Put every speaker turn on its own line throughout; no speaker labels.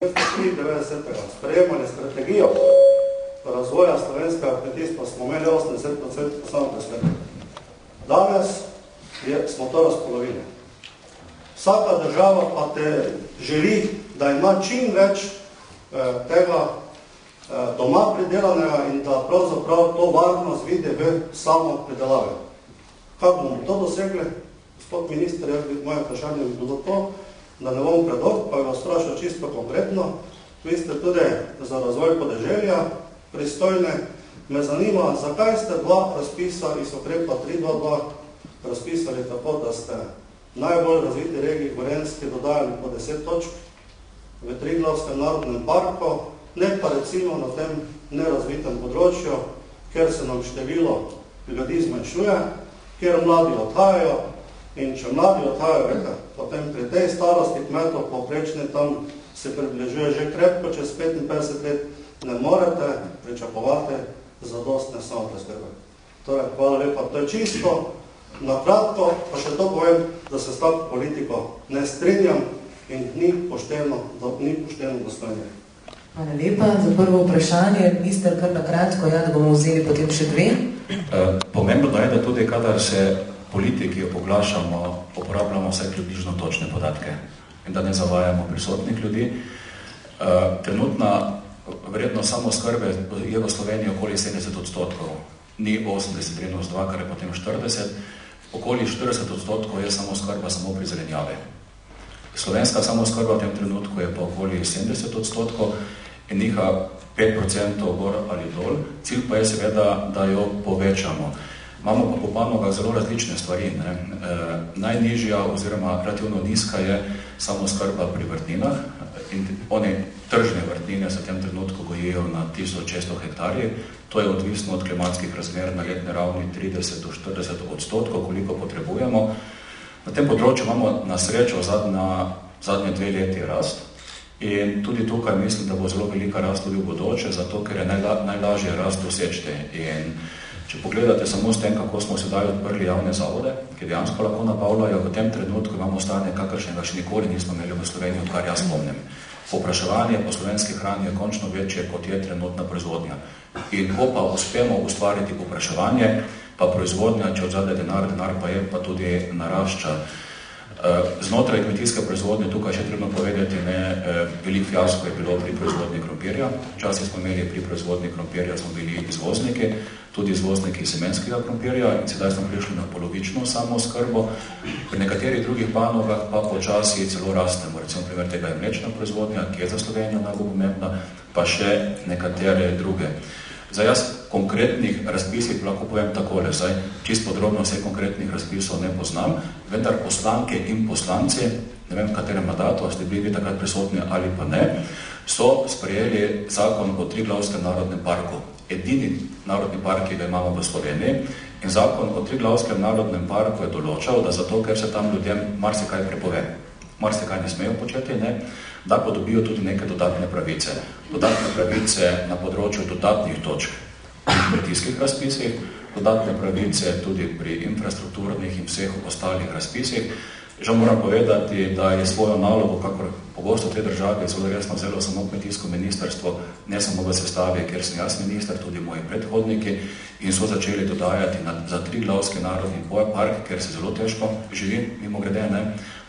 1993. sprejemali strategijo razvoja slovenskega kmetijstva smo imeli 80% samopreskrbe. Danes smo to razpolovili. Vsaka država pa te želi, da ima čim več tega doma pridelanega in da pravzaprav to varnost vidi v samo pridelavi. Kako bomo to dosegli? Gospod minister, moje vprašanje bi bilo to, da ne bom predolg, pa vas vprašal čisto konkretno. Vi ste tudi za razvoj podeželja pristojne. Me zanima, zakaj ste dva razpisa iz ukrepa 3.2.2 razpisali tako, da ste najbolj razviti regiji Gorenjski dodajali po 10 točk v Triglavskem narodnem parku, ne pa recimo na tem nerazvitem področju, ker se nam število ljudi zmanjšuje, kjer mladi odhajajo. In če mladi odhajajo, potem pri tej starosti kmetov povprečni tam se približuje že krepko, čez 55 let ne morete pričakovati zadostne samopreskrbe. Torej, hvala lepa. To je čisto na kratko, pa še to povem, da se s tako politiko ne strinjam in ni pošteno dostojno.
Hvala lepa. Za prvo vprašanje, minister, kar na kratko, da bomo vzeli potem še dve.
Pomembno je, da tudi kadar se politiki oglašamo, uporabljamo vse približno točne podatke in da ne zavajamo prisotnih ljudi. Trenutna vrednost samooskrbe je v Sloveniji okoli 70%, ni 80-2, kar je potem 40%, okoli 40% je samooskrba samo pri zelenjavi. Slovenska samooskrba v tem trenutku je pa okoli 70% in njiha 5% gor ali dol. Cilj pa je seveda, da jo povečamo. Imamo pa po panogah zelo različne stvari. Najnižja oziroma relativno nizka je samooskrba pri vrtninah in oni tržne vrtnine se v tem trenutku gojijo na 1600 hektarjev. To je odvisno od klimatskih razmer na letni ravni 30-40%, koliko potrebujemo. Na tem področju imamo na srečo zadnje 2 leti rast in tudi tukaj mislim, da bo zelo velika rast tudi v bodoče, zato ker je najlažje rast doseči. In če pogledate samo s tem, kako smo sedaj odprli javne zavode, ki dejansko lahko nabavljajo, v tem trenutku imamo stanje, kakršnega še nikoli nismo imeli v Sloveniji, odkar jaz spomnim. Povpraševanje po slovenski hrani je končno večje, kot je trenutna proizvodnja. In ko pa uspemo ustvariti povpraševanje, pa proizvodnja, če odzadaj denar pa je, pa tudi narašča. Znotraj kmetijske proizvodnje, tukaj še trebno povedati, velik fiasko je bilo pri proizvodnji krompirja. Včasih smo imeli pri proizvodnji krompirja, smo bili izvozniki, tudi izvozniki semenskega krompirja in sedaj smo prišli na polovično samooskrbo. Pri nekaterih drugih panogah pa počasi celo rastemo. Recimo primer tega je mlečna proizvodnja, ki je za Slovenijo najbolj pomembna, pa še nekatere druge. Zdaj jaz konkretnih razpisih lahko povem takole, čisto podrobno vse konkretnih razpisov ne poznam, vendar poslanke in poslanci, ne vem v katerem mandatu, ste bili takrat prisotni ali pa ne, so sprejeli zakon o Triglavskem narodnem parku. Edini narodni park, ki ga imamo v Sloveniji, in zakon o Triglavskem narodnem parku je določal, da zato, ker se tam ljudem marsikaj prepove, marsikaj ne smejo početi, da pa dobijo tudi neke dodatne pravice. Dodatne pravice na področju dodatnih točk pri kmetijskih razpisih, dodatne pravice tudi pri infrastrukturnih in vseh ostalih razpisih. Žal moram povedati, da je svojo nalogo, kakor pogosto te države, zelo resno vzelo samo kmetijsko ministrstvo, ne samo v sestavi, ker sem jaz minister, tudi moji predhodniki, in so začeli dodajati za Triglavski narodni park, ker se zelo težko živi, mimogrede,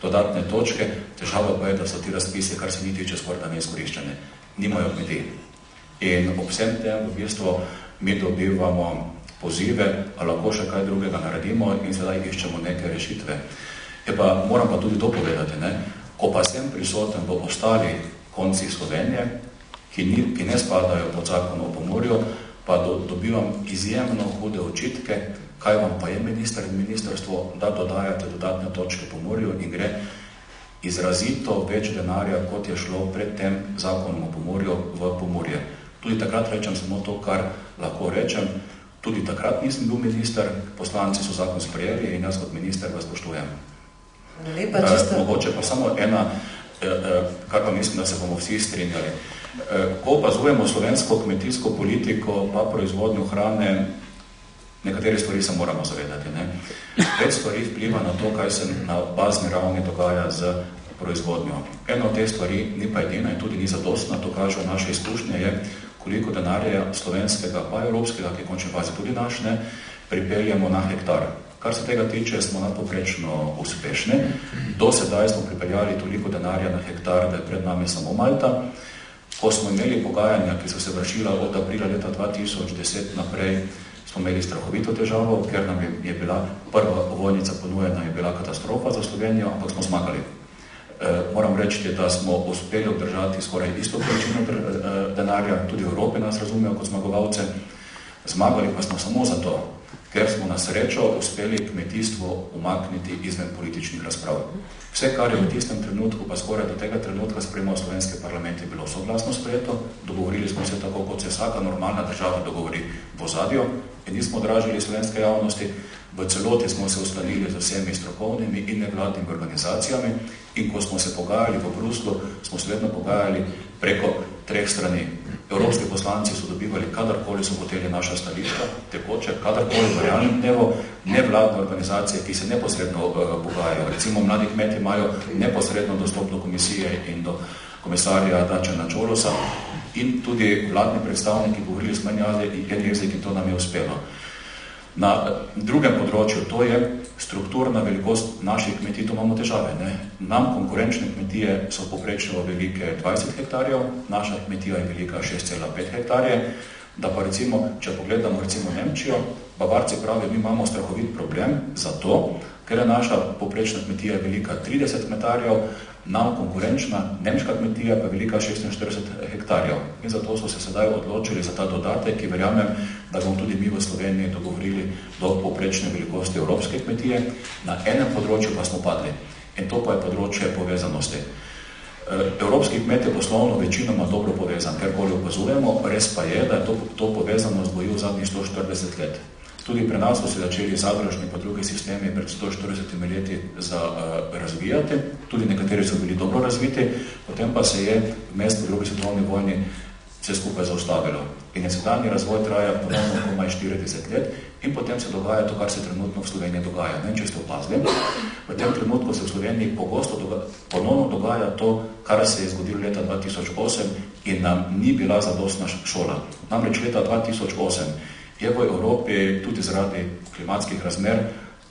dodatne točke. Težava pa je, da so ti razpisi, kar se ni tiče skoraj neizkoriščene. Nimajo kmetij. In ob vsem tem v bistvu mi dobivamo pozive, a lahko še kaj drugega naredimo in sedaj iščemo neke rešitve. Pa moram pa tudi to povedati, ko pa sem prisoten v ostalih koncih Slovenije, ki ne spadajo pod zakon o Pomurju, pa dobivam izjemno hude očitke, kaj vam pa je minister in ministrstvo, da dodajate dodatne točke Pomurju in gre izrazito več denarja, kot je šlo pred tem zakonom o Pomurju v Pomurje. Tudi takrat rečem samo to, kar lahko rečem. Tudi takrat nisem bil minister, poslanci so zakon sprejeli in jaz kot minister vas spoštujem. Mogoče pa samo ena, kar pa mislim, da se bomo vsi strinjali. Ko opazujemo slovensko kmetijsko politiko pa proizvodnjo hrane, nekatere stvari se moramo zavedati. Več stvari vpliva na to, kaj se na bazni ravni dogaja z proizvodnjo. Ena od teh stvari ni pa edina in tudi ni zadostna, to kažejo naše izkušnje, je koliko denarja slovenskega pa evropskega, ki je končne fazi tudi našne, pripeljamo na hektar. Kar se tega tiče, smo nadpoprečno uspešni. Do sedaj smo pripeljali toliko denarja na hektar, da je pred nami samo Malta. Ko smo imeli pogajanja, ki so se vršila od aprila leta 2010 naprej, smo imeli strahovito težavo, ker nam je bila prva ovojnica ponujena, je bila katastrofa za Slovenijo, ampak smo zmagali. Moram reči, da smo uspeli obdržati skoraj isto količino denarja, tudi v Evropi nas razumejo kot zmagovalce. Zmagali pa smo samo zato, ker smo na srečo uspeli kmetijstvo umakniti izven političnih razprav. Vse, kar je v tistem trenutku, pa skoraj do tega trenutka sprejemal slovenski parlament, je bilo soglasno sprejeto. Dogovorili smo se tako, kot se vsaka normalna država dogovori v ozadju in nismo odražili slovenske javnosti. V celoti smo se uskladili z vsemi strokovnimi in nevladnimi organizacijami in ko smo se pogajali v Bruslu, smo se vedno pogajali preko 3 strani. Evropski poslanci so dobivali, kadarkoli so hoteli naša stališča, tekoče, kadarkoli v realnem dnevu, nevladne organizacije, ki se neposredno pogajajo. Recimo, mladi kmeti imajo neposredno dostop do komisije in do komisarja Dačana Čolosa in tudi vladni predstavniki govorili smo en jezik in to nam je uspelo. Na drugem področju, to je strukturna velikost naših kmetij, to imamo težave. Nam konkurenčne kmetije so poprečno velike 20 hektarjev, naša kmetija je velika 6,5 hektarje, da pa recimo, če pogledamo recimo Nemčijo, Bavarci pravijo, mi imamo strahovit problem zato, ker je naša poprečna kmetija velika 30 hektarjev, nam konkurenčna nemška kmetija pa velika 46 hektarjev. In zato so se sedaj odločili za ta dodatek, ki verjamem, da bomo tudi mi v Sloveniji dogovorili do poprečne velikosti evropske kmetije. Na enem področju pa smo padli in to pa je področje povezanosti. Evropski kmet je poslovno večinoma dobro povezan, kjerkoli opazujemo, res pa je, da je to povezanost boji v zadnjih 140 let. Tudi pri nas so se začeli zadružni pa drugi sistemi pred 140 leti razvijati, tudi nekateri so bili dobro razviti, potem pa se je vmes po drugi svetovni vojni vse skupaj zaustavilo. In je sedanji razvoj traja ponovno komaj 40 let in potem se dogaja to, kar se trenutno v Sloveniji dogaja. Ne, če ste opazili, v tem trenutku se v Sloveniji pogosto ponovno dogaja to, kar se je zgodilo leta 2008 in nam ni bila zadostna šola. Namreč leta 2008 je v Evropi tudi zaradi klimatskih razmer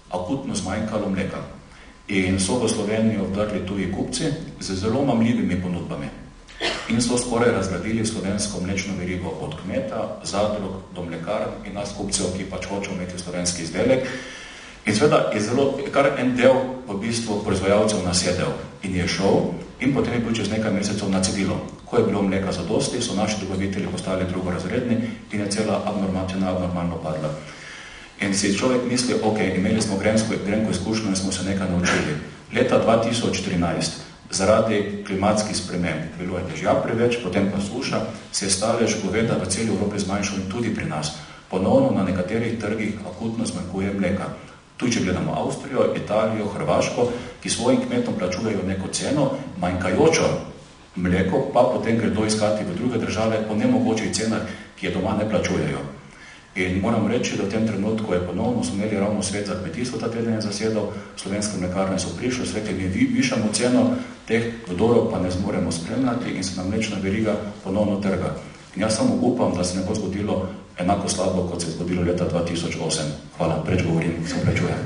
akutno zmanjkalo mleka. In so v Slovenijo vdrli tuji kupci z zelo mamljivimi ponudbami. In so skoraj razgradili slovensko mlečno verigo od kmeta, zadrug do mlekarn in nas kupcev, ki pač hočejo imeti slovenski izdelek. In seveda je zelo, kar en del v bistvu proizvajalcev nasedel in je šel in potem je bil čez nekaj mesecev na cedilo. Ko je bilo mleka zadosti, so naši dobavitelji postali drugorazredni in je cela cena abnormalno padla. In si človek misli, ok, imeli smo grenko izkušnjo in smo se nekaj naučili. Leta 2013, zaradi klimatskih sprememb, bilo je dežja preveč, potem pa suša, se je stalež goveda v celi Evropi zmanjšal in tudi pri nas. Ponovno na nekaterih trgih akutno zmanjkuje mleka. Tu, če gledamo Avstrijo, Italijo, Hrvaško, ki svojim kmetom plačujejo neko ceno, manjkajočo mleko pa potem gredo iskati v druge države po nemogočih cenah, ki je doma ne plačujejo. In moram reči, da v tem trenutku je ponovno smo imeli ravno svet za kmetijstvo, ta teden je zasedal, slovenske mlekarne so prišli, svet je mi višamo ceno, teh vdorov pa ne zmoremo spremljati in se nam mlečna veriga ponovno trga. In jaz samo upam, da se ne bo zgodilo enako slabo, kot se je zgodilo leta 2008. Hvala, preč govorim, se prečujem.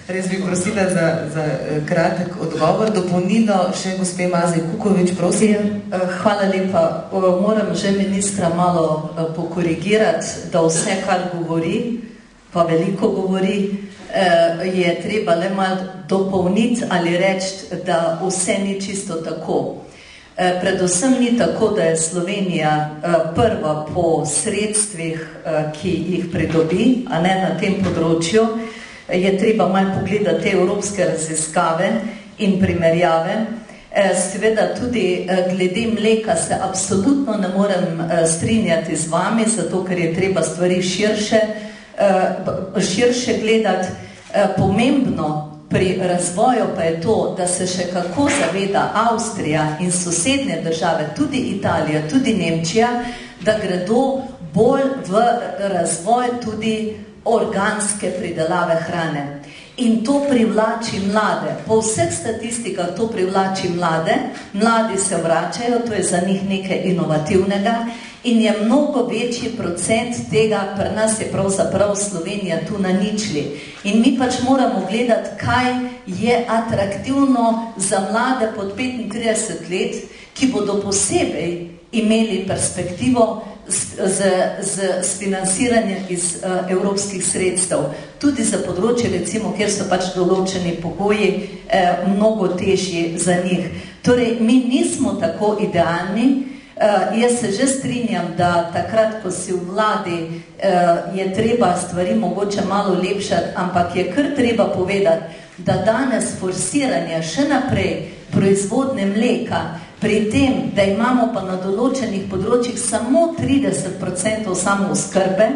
Res bi prosila za kratek odgovor. Dopolnilo še gospe Mazej Kukovič, prosim.
Hvala lepa. Moram že ministra malo pokorigirati, da vse, kar govori, pa veliko govori, je treba le malo dopolniti ali reči, da vse ni čisto tako. Predvsem ni tako, da je Slovenija prva po sredstvih, ki jih pridobi, a ne na tem področju. Je treba malo pogledati te evropske raziskave in primerjave. Seveda tudi glede mleka se absolutno ne morem strinjati z vami, zato ker je treba stvari širše gledati. Pomembno pri razvoju pa je to, da se še kako zaveda Avstrija in sosednje države, tudi Italija, tudi Nemčija, da gredo bolj v razvoj tudi organske pridelave hrane. in to privlači mlade. Po vseh statistikah to privlači mlade, mladi se vračajo, to je za njih nekaj inovativnega in je mnogo večji procent tega, pri nas je pravzaprav Slovenija tu na ničli. In mi pač moramo gledati, kaj je atraktivno za mlade pod 35 let, ki bodo posebej imeli perspektivo z financiranjem iz evropskih sredstev. Tudi za področje, recimo, kjer so pač določeni pogoji mnogo težji za njih. Torej, mi nismo tako idealni. Jaz se že strinjam, da takrat, ko si v vladi, je treba stvari mogoče malo lepšati, ampak je kar treba povedati, da danes forsiranje še naprej proizvodne mleka, pri tem, da imamo pa na določenih področjih samo 30% samooskrbe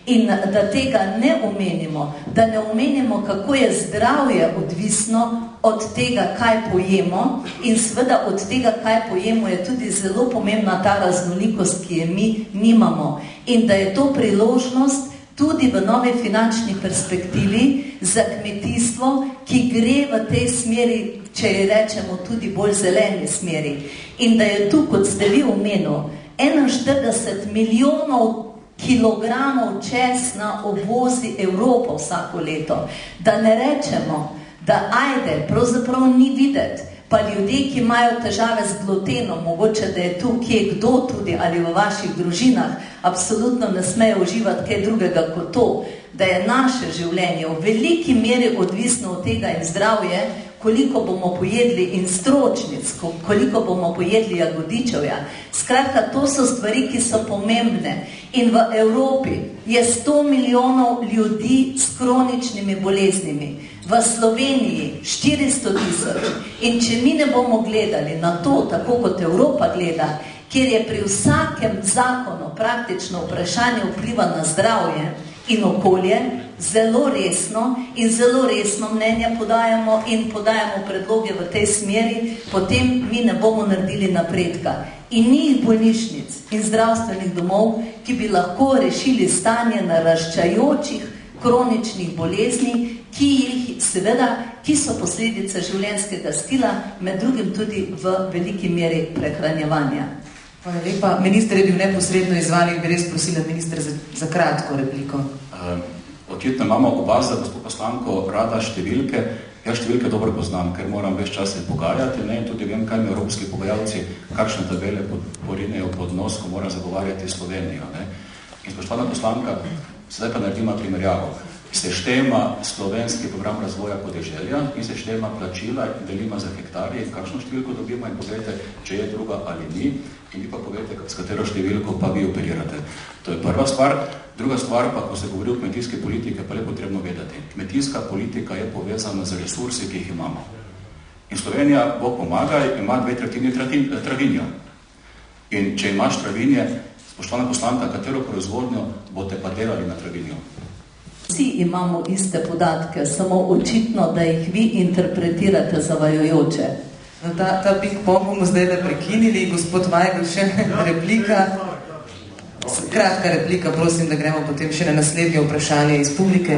in da tega ne omenimo, da ne omenimo, kako je zdravje odvisno od tega, kaj pojemo in seveda od tega, kaj pojemo, je tudi zelo pomembna ta raznolikost, ki je mi nimamo in da je to priložnost tudi v novi finančni perspektivi za kmetijstvo, ki gre v tej smeri, če ji rečemo tudi bolj zeleni smeri. In da je tu, kot ste vi omenili, 41 milijonov kilogramov česna uvozi Evropa vsako leto. Da ne rečemo, da ajde, pravzaprav ni videti, pa ljudje, ki imajo težave z glutenom, mogoče, da je tu kje kdo tudi ali v vaših družinah, absolutno ne smejo uživati kaj drugega kot to, da je naše življenje v veliki meri odvisno od tega in zdravje, koliko bomo pojedli in stročnic, koliko bomo pojedli jagodičevja. Skratka, to so stvari, ki so pomembne. In v Evropi je 100 milijonov ljudi s kroničnimi boleznimi. V Sloveniji 400 000. In če mi ne bomo gledali na to, tako kot Evropa gleda, kjer je pri vsakem zakonu praktično vprašanje vpliva na zdravje in okolje, zelo resno in zelo resno mnenje podajamo in podajamo predloge v tej smeri, potem mi ne bomo naredili napredka. In ni bolnišnic in zdravstvenih domov, ki bi lahko rešili stanje naraščajočih kroničnih bolezni, ki so posledica življenjskega stila, med drugim tudi v veliki meri prehranjevanja.
Hvala lepa. Minister je bil neposredno izvan in bi res prosila ministra za kratko repliko.
Očitno imamo oba za gospod poslanko rada številke. Jaz številke dobro poznam, ker moram več čas se pogajati, in tudi vem, kaj mi evropski pogajalci, kakšne tabele porinejo pod nos, ko moram zagovarjati Slovenijo. In spoštovana poslanka, sedaj pa naredimo primerjavo. Se štema slovenski program razvoja podeželja in se štema plačila in delima za hektarje in kakšno številko dobimo in povejte, če je druga ali ni, in vi pa povejte, s katero številko pa vi operirate. To je prva stvar. Druga stvar pa, ko se govori o kmetijski politike, pa je potrebno vedeti. Kmetijska politika je povezana z resursi, ki jih imamo. In Slovenija, Bog pomaga, ima 2/3 travinja. In če imaš travinje, spoštovana poslanka, katero proizvodnjo boste pa delali na travinju?
Vsi imamo iste podatke, samo očitno, da jih vi interpretirate zavajajoče.
No, ta Big Pong bomo zdaj prekinili. Gospod Vajgl, še replika. Kratka replika, prosim, da gremo potem še na naslednje vprašanje iz publike.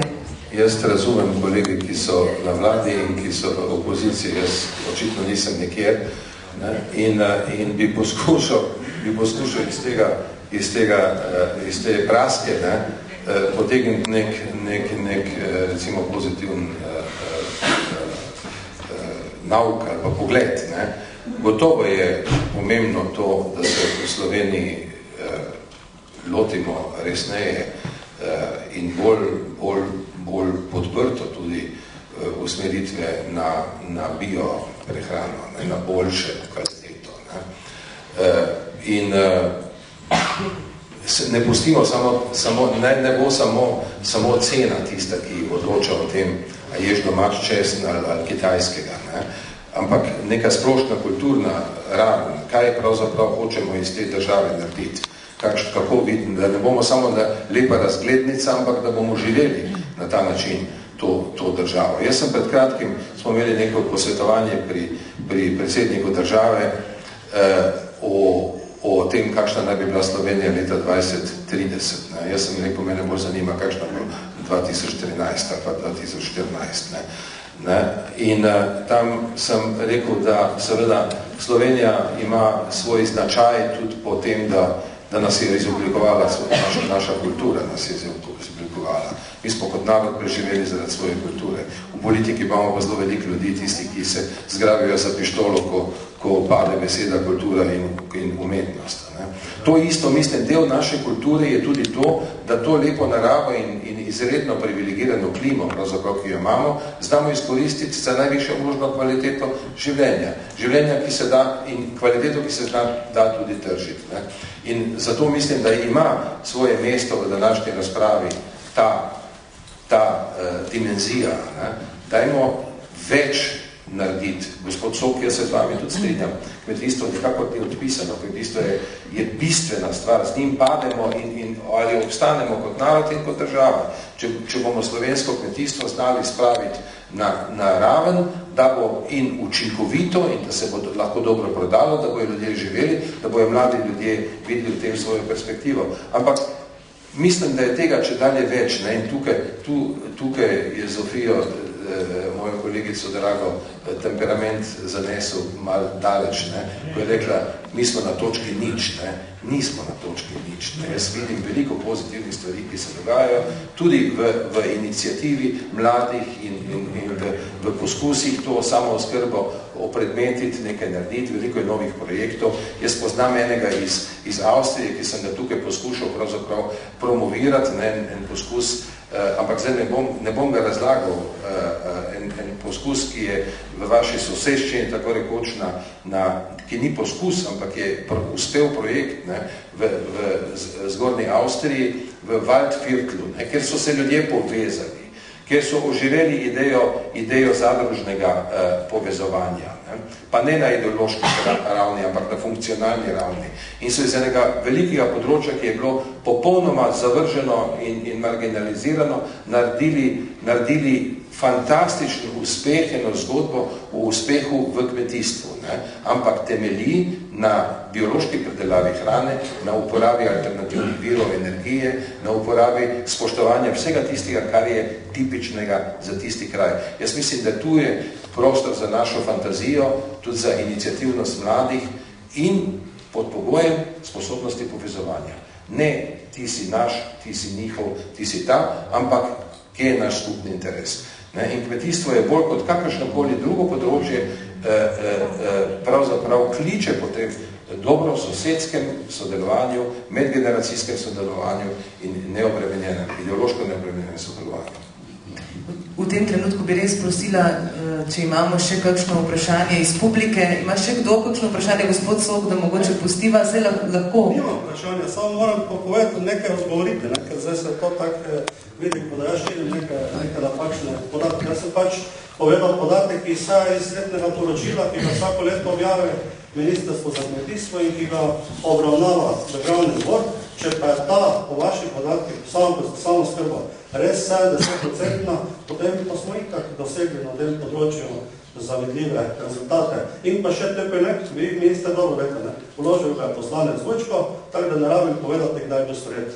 Jaz razumem kolegi, ki so na vladi in ki so v opoziciji. Jaz očitno nisem nekjer, ne? In bi poskušal iz te praske, ne? Potegniti nek recimo pozitiven nauk ali pa pogled. Ne? Gotovo je pomembno to, da se v Sloveniji lotimo resneje in bolj podprto tudi usmeritve na bio prehrano, na boljše kvaliteto. In ne pustimo ne bo samo cena tista, ki odloča o tem, a ješ domač česen ali kitajskega, ne? Ampak neka splošna kulturna raven, kaj pravzaprav hočemo iz te države narediti, kako vidim, da ne bomo samo lepa razglednica, ampak da bomo živeli na ta način to državo. Jaz sem pred kratkim, smo imeli neko posvetovanje pri predsedniku države o tem, kakšna naj bi bila Slovenija leta 2030. Jaz sem rekel, mene bolj zanima, kakšna bo 2013 ali pa 2014. In tam sem rekel, da seveda Slovenija ima svoj značaj tudi po tem, da nas je izoblikovala, naša kultura nas je izoblikovala. Mi smo kot narod preživeli zaradi svoje kulture. V politiki imamo pa zelo veliko ljudi, tisti, ki se zgrabijo za pištolo, ko pade beseda kultura in umetnost. To isto, mislim, del naše kulture je tudi to, da to lepo naravo in izredno privilegirano klimo, pravzaprav, ki jo imamo, znamo izkoristiti za najvišjo možno kvaliteto življenja. Življenja, ki se da in kvaliteto, ki se da tudi tržiti. In zato mislim, da ima svoje mesto v današnji razpravi ta dimenzija. Dajmo več narediti. Gospod Sok, jaz se z vami tudi strinjam. Kmetijstvo nekako ni odpisano. Kmetijstvo je bistvena stvar. Z njim pademo in ali obstanemo kot narod in kot država. Če bomo slovensko kmetijstvo znali spraviti na raven, da bo in učinkovito in da se bo lahko dobro prodalo, da bojo ljudje živeli, da bojo mladi ljudje videli v tem svojo perspektivo. Ampak mislim, da je tega če dalje več. In tukaj je Zofijo, mojo kolegico drago, temperament zanesel malo daleč, ko je rekla, mi smo na točki nič. Nismo na točki nič. Jaz vidim veliko pozitivnih stvari, ki se dogajajo, tudi v iniciativi mladih in v poskusih to samooskrbo opredmetiti, nekaj narediti, veliko je novih projektov. Jaz poznam enega iz Avstrije, ki sem ga tukaj poskušal pravzaprav promovirati, en poskus, ampak zdaj ne bom ga razlagal, en poskus, ki je v vaši soseščini, tako rekoč, ki ni poskus, ampak je uspel projekt v zgornji Avstriji, v Waldviertlu, kjer so se ljudje povezali, kjer so oživeli idejo zadružnega povezovanja. Pa ne na ideološki ravni, ampak na funkcionalni ravni. In so iz enega velikega področja, ki je bilo popolnoma zavrženo in marginalizirano, naredili fantastičen uspeh, eno zgodbo o uspehu v kmetijstvu. Ampak temelji na biološki predelavi hrane, na uporabi alternativnih virov energije, na uporabi spoštovanja vsega tistega, kar je tipičnega za tisti kraj. Jaz mislim, da tu je prostor za našo fantazijo, tudi za iniciativnost mladih in pod pogojem sposobnosti povezovanja. Ne, ti si naš, ti si njihov, ti si ta, ampak kje je naš skupni interes. In kmetijstvo je bolj kot kakršnokoli drugo področje pravzaprav kliče po tem dobro sosedskem sodelovanju, medgeneracijskem sodelovanju in ideološko neobremenjenem sodelovanju.
V tem trenutku bi res prosila, če imamo še kakšno vprašanje iz publike. Ima še kdo kakšno vprašanje, gospod Sok, da mogoče pustiva? Zdaj lahko.
Nimam vprašanja, samo moram povedati nekaj razgovoriti, ker zdaj se to tako vidi, da jaz širim nekaj napačne podatke. Jaz sem povedal podatek, ki izhaja iz letnega poročila, ki ga vsako leto objave Ministrstvo za kmetijstvo in ki ga obravnava Državni zbor. Če pa je ta, po vaših podatkih, samoskrba res 70%, potem pa smo itak dosegli na tem področju zavidljive rezultate. In pa še tepe vi niste dobro rekli, vložil ga je poslanec Vojčko, tako da ne rabim povedati, kdaj bo sprejet.